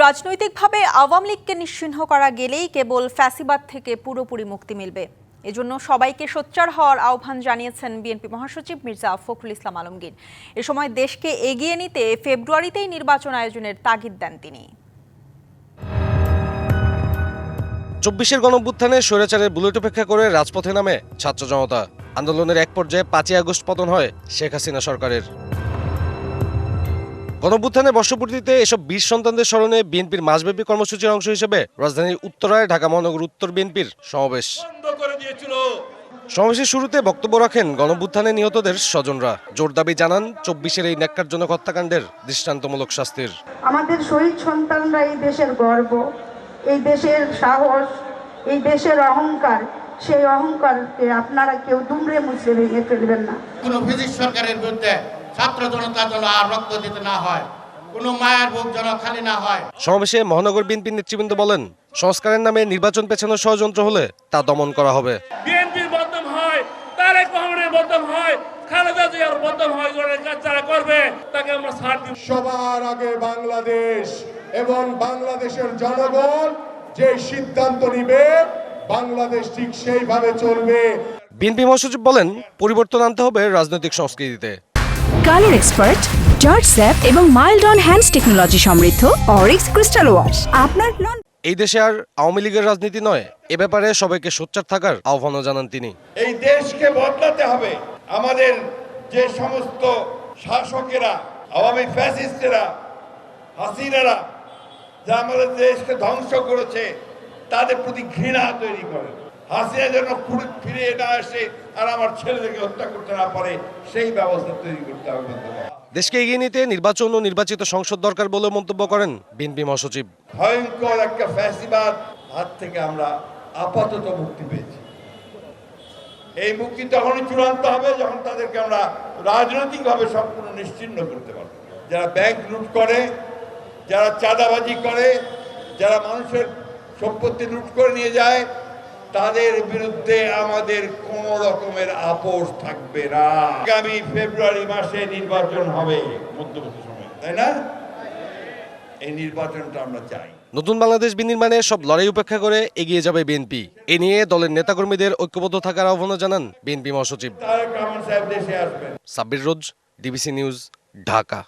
রাজনৈতিকভাবে আওয়ামী লীগকে নিশ্চিহ্ন করা গেলেই কেবল ফ্যাসিবাদ থেকে পুরোপুরি মুক্তি মিলবে। এজন্য সবাইকে সোচ্চার হওয়ার আহ্বান জানিয়েছেন বিএনপি মহাসচিব মির্জা ফখরুল ইসলাম আলমগীর। এ সময় দেশকে এগিয়ে নিতে ফেব্রুয়ারিতেই নির্বাচন আয়োজনের তাগিদ দেন তিনি। ২৪-এর গণঅভ্যুত্থানে স্বৈরাচারের বুলেট উপেক্ষা করে রাজপথে নামে ছাত্র জনতা। আন্দোলনের এক পর্যায়ে ৫ই আগস্ট পতন হয় শেখ হাসিনা সরকারের। গণঅভ্যুত্থানের বর্ষপূর্তিতে এসব বীর সন্তানদের স্মরণে বিএনপির মাসব্যাপী কর্মসূচির অংশ হিসেবে রাজধানীর উত্তরায় ঢাকা মহানগর উত্তর বিএনপির সমাবেশ। সমাবেশের শুরুতে বক্তব্য রাখেন গণঅভ্যুত্থানে নিহতদের স্বজনরা। জোর দাবি জানান ২৪-এর এই ন্যাক্কারজনক হত্যাকাণ্ডের দৃষ্টান্তমূলক শাস্তির। আমাদের শহীদ সন্তানরা এই দেশের গর্ব, এই দেশের সাহস, এই দেশের অহংকার। সেই অহংকারকে আপনারা কেউ দুমড়ে মুচড়ে ভেঙে ফেলবেন না। কোনো ব্রিটিশ সরকারের বিরুদ্ধে ছাত্র জনতা যেন আর রক্ত দিতে না হয়, কোনো মায়ের বুক যেন খালি না হয়। সমাবেশে মহানগর বিএনপি নেতৃবৃন্দ বলেন, সংস্কারের নামে নির্বাচন পেছানোর ষড়যন্ত্র হলে তা দমন করা হবে। বিএনপির বদনাম হয়, তারেক রহমানের বদনাম হয়, খালেদা জিয়ার বদনাম হয়, যারা করবে তাকে আমরা ছাড় দিব। সবার আগে বাংলাদেশ এবং বাংলাদেশের জনগণ যে সিদ্ধান্ত নিবে, বাংলাদেশ ঠিক সেইভাবে চলবে। বিএনপি মহাসচিব বলেন, পরিবর্তন আনতে হবে রাজনৈতিক সংস্কৃতিতে। কালার এক্সপার্ট, জর্জ স্যাপ এবং মাইল্ড অন হ্যান্ডস টেকনোলজি সমৃদ্ধ অরিক্স ক্রিস্টাল ওয়াশ আপনার নন। এই দেশে আর আওয়ামী লীগের রাজনীতি নয়, এ ব্যাপারে সবাইকে সোচ্চার থাকার আহ্বানও জানান তিনি। এই দেশকে বদলাতে হবে। আমাদের যে সমস্ত শাসকেরা, আওয়ামী ফ্যাসিস্টেরা, হাসিনারা যা আমাদের দেশকে ধ্বংস করেছে, তাদের প্রতি ঘৃণা তৈরি করে। হাসিনা যেন ফিরে না আসে আর আমার ছেলেদেরকে হত্যা করতে না পারে, সেই ব্যবস্থা তৈরি করতে হবে। দেশকে এগিয়ে নিতে নির্বাচন ও নির্বাচিত সংসদ দরকার বলে মন্তব্য করেন বিএনপি মহাসচিব। ভয়ঙ্কর একটা ফ্যাসিবাদ হাত থেকে আমরা আপাতত মুক্তি পেয়েছি। এই মুক্তি তখনই চূড়ান্ত হবে যখন তাদেরকে আমরা রাজনৈতিকভাবে সম্পূর্ণ নিশ্চিহ্ন করতে পারব। যারা ব্যাংক লুট করে, যারা চাঁদাবাজি করে, যারা মানুষের সম্পত্তি লুট করে নিয়ে যায়, তাদের বিরুদ্ধে আমাদের কোন রকমের আপোষ থাকবে না। আগামী ফেব্রুয়ারি মাসে নির্বাচন হবে, মধ্যবর্তী সময়, তাই না? এই নির্বাচনটা আমরা চাই। নতুন বাংলাদেশ বিনির্মাণে সব লড়াই উপেক্ষা করে এগিয়ে যাবে বিএনপি। এ নিয়ে দলের নেতাকর্মীদের ঐক্যবদ্ধ থাকার আহ্বানও জানান বিএনপি মহাসচিব। তারেক রহমান সাহেব দেশে আসবেন। সাব্বির রোজ, ডিবিসি নিউজ, ঢাকা।